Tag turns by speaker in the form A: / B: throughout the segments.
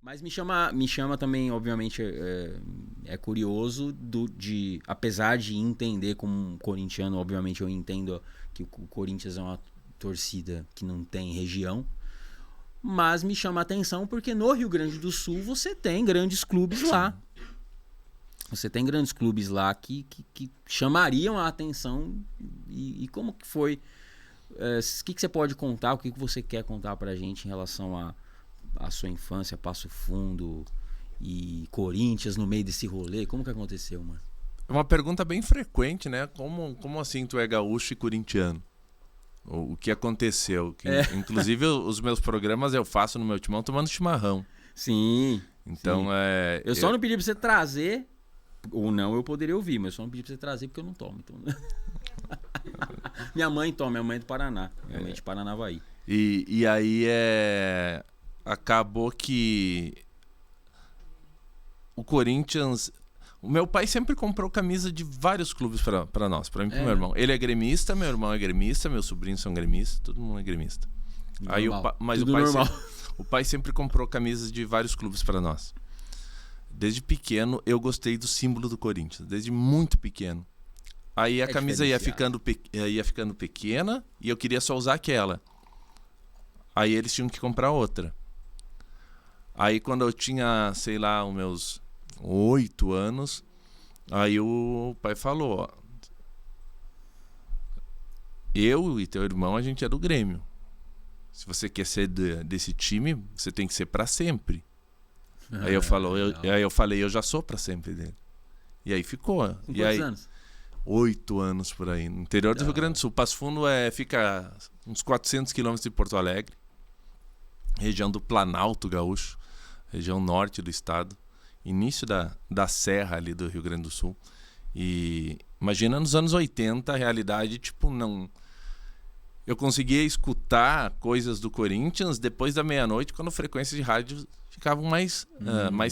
A: Mas me chama também, obviamente, é curioso apesar de entender como um corintiano, obviamente eu entendo que o Corinthians é uma torcida que não tem região, mas me chama a atenção porque no Rio Grande do Sul você tem grandes clubes lá. Você tem grandes clubes lá que chamariam a atenção. E como que foi? O que você pode contar? O que você quer contar pra gente em relação a sua infância, Passo Fundo e Corinthians no meio desse rolê? Como que aconteceu, mano?
B: É uma pergunta bem frequente, né? Como assim tu é gaúcho e corintiano? O que aconteceu? Inclusive, os meus programas eu faço no meu timão tomando chimarrão.
A: Sim.
B: Então,
A: sim. Eu só não pedi pra você trazer, ou não, eu poderia ouvir, mas eu só não pedi pra você trazer porque eu não tomo. Então... minha mãe toma, minha mãe é do Paraná. Minha mãe é de Paranavaí.
B: E aí acabou que o Corinthians... O meu pai sempre comprou camisa de vários clubes pra nós, pra mim e pro meu irmão. Ele é gremista, meu irmão é gremista, meus sobrinhos são gremistas, todo mundo é gremista. Aí o pai sempre comprou camisas de vários clubes pra nós. Desde pequeno eu gostei do símbolo do Corinthians, desde muito pequeno. Aí a camisa ia ficando pequena e eu queria só usar aquela. Aí eles tinham que comprar outra. Aí quando eu tinha, sei lá, os meus 8 anos, aí o pai falou, ó, eu e teu irmão, a gente é do Grêmio. Se você quer ser desse time, você tem que ser pra sempre. Aí eu falei, eu já sou pra sempre dele. E aí ficou.
A: Com quantos anos?
B: 8 anos por aí, no interior do Rio Grande do Sul. Passo Fundo fica uns 400 quilômetros de Porto Alegre, região do Planalto Gaúcho, região norte do estado, início da serra ali do Rio Grande do Sul. E imagina nos anos 80, a realidade, tipo, não... Eu conseguia escutar coisas do Corinthians depois da meia-noite, quando frequências de rádio ficavam mais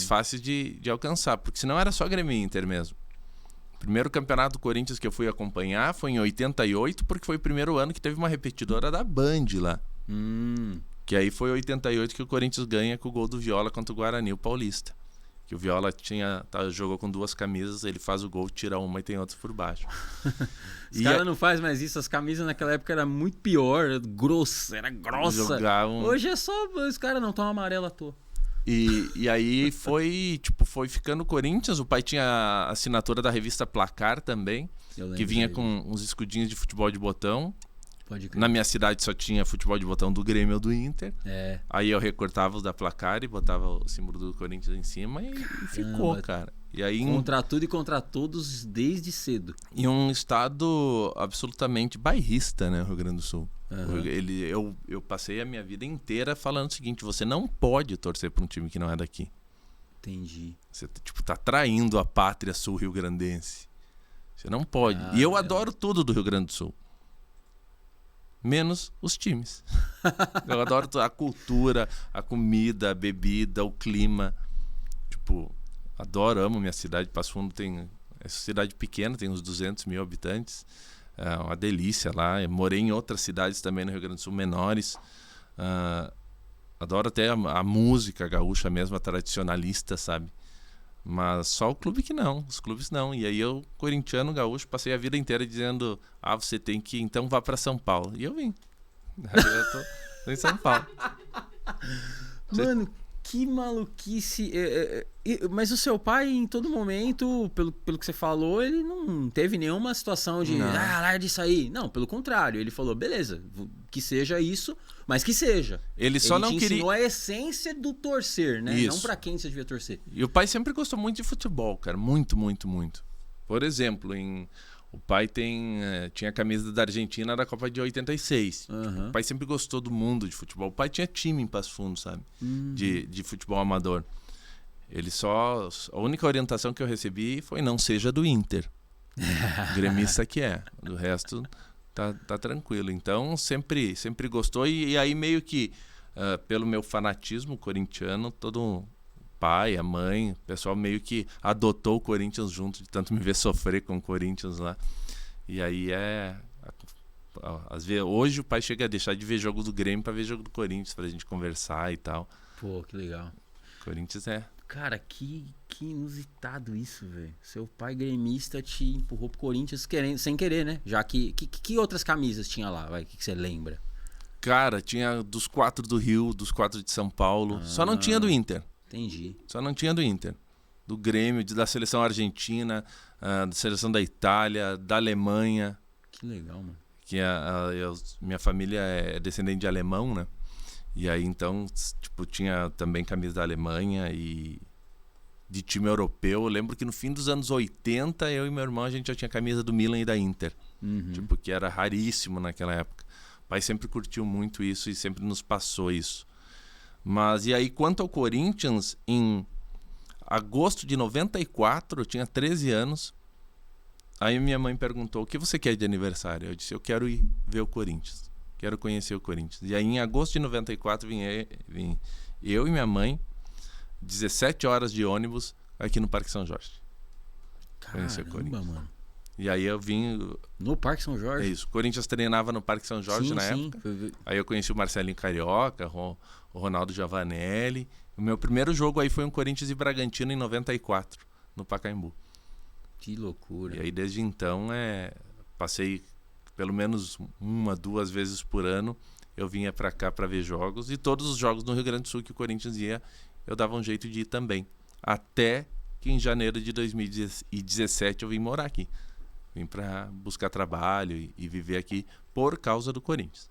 B: fáceis de alcançar, porque senão era só Grêmio e Inter mesmo. O primeiro campeonato do Corinthians que eu fui acompanhar foi em 88, porque foi o primeiro ano que teve uma repetidora da Band lá. Que aí foi 88 que o Corinthians ganha com o gol do Viola contra o Guarani, o Paulista. Que o Viola jogou com 2 camisas, ele faz o gol, tira uma e tem outra por baixo.
A: Os caras não fazem mais isso, as camisas naquela época era muito pior, era grossa. Hoje é só, os caras não estão amarelo à toa.
B: E aí foi ficando o Corinthians. O pai tinha a assinatura da revista Placar também, que vinha com uns escudinhos de futebol de botão. Na minha cidade só tinha futebol de botão do Grêmio ou do Inter. Aí eu recortava os da Placar e botava o símbolo do Corinthians em cima e ficou, cara. E aí,
A: contra tudo e contra todos desde cedo.
B: Em um estado absolutamente bairrista, né, o Rio Grande do Sul. Eu passei a minha vida inteira falando o seguinte: você não pode torcer para um time que não é daqui.
A: Entendi.
B: Você tá traindo a pátria sul-riograndense. Você não pode. E eu adoro tudo do Rio Grande do Sul, menos os times. Eu adoro a cultura, a comida, a bebida, o clima. Tipo, amo minha cidade. Passo Fundo é cidade pequena, tem uns 200 mil habitantes. É uma delícia lá. Eu morei em outras cidades também no Rio Grande do Sul, menores. Adoro até a música gaúcha mesmo, a tradicionalista, sabe? Mas só o clube que não, os clubes não. E aí eu, corintiano, gaúcho, passei a vida inteira dizendo: você tem que ir, então vá pra São Paulo. E eu vim. Aí eu tô em São Paulo.
A: Mano, que maluquice. Mas o seu pai, em todo momento, pelo que você falou, ele não teve nenhuma situação de larga disso aí. Não, pelo contrário. Ele falou: beleza, que seja isso, mas que seja.
B: Ele só não queria...
A: ensinou a essência do torcer, né?
B: Isso.
A: Não pra quem você devia torcer.
B: E o pai sempre gostou muito de futebol, cara. Muito, muito, muito. Por exemplo, o pai tinha a camisa da Argentina da Copa de 86. O pai sempre gostou do mundo de futebol. O pai tinha time em Passo Fundo, sabe? De futebol amador. A única orientação que eu recebi foi: não seja do Inter. Gremista que é. Do resto, tá tranquilo. Então, sempre gostou. E aí meio que, pelo meu fanatismo corintiano, todo pai, a mãe, o pessoal meio que adotou o Corinthians junto, de tanto me ver sofrer com o Corinthians lá. E aí às vezes, hoje o pai chega a deixar de ver jogo do Grêmio pra ver jogo do Corinthians, pra gente conversar e tal.
A: Pô, que legal.
B: Corinthians é.
A: Cara, que inusitado isso, velho. Seu pai gremista te empurrou pro Corinthians sem querer, né? Já que outras camisas tinha lá, vai? Que você lembra?
B: Cara, tinha dos 4 do Rio, dos 4 de São Paulo. Só não tinha do Inter.
A: Entendi.
B: Só não tinha do Inter. Do Grêmio, da seleção argentina, da seleção da Itália, da Alemanha.
A: Que legal, mano.
B: Que minha família é descendente de alemão, né? E aí, então, tipo, tinha também camisa da Alemanha e de time europeu. Eu lembro que no fim dos anos 80, eu e meu irmão, a gente já tinha camisa do Milan e da Inter. Tipo, que era raríssimo naquela época. O pai sempre curtiu muito isso e sempre nos passou isso. Mas, e aí, quanto ao Corinthians, em agosto de 94, eu tinha 13 anos. Aí minha mãe perguntou, o que você quer de aniversário? Eu disse, eu quero ir ver o Corinthians. Quero conhecer o Corinthians. E aí, em agosto de 94, vim eu e minha mãe, 17 horas de ônibus, aqui no Parque São Jorge. Conhecer o Corinthians. Mano. E aí eu vim...
A: No Parque São Jorge?
B: É isso. O Corinthians treinava no Parque São Jorge na época. Aí eu conheci o Marcelinho Carioca, o Ronaldo Giovanelli. O meu primeiro jogo aí foi um Corinthians e Bragantino em 94, no Pacaembu.
A: Que loucura.
B: E aí desde então passei pelo menos 1, 2 vezes por ano. Eu vinha pra cá pra ver jogos. E todos os jogos no Rio Grande do Sul que o Corinthians ia, eu dava um jeito de ir também. Até que em janeiro de 2017 eu vim morar aqui. Vim pra buscar trabalho e viver aqui por causa do Corinthians.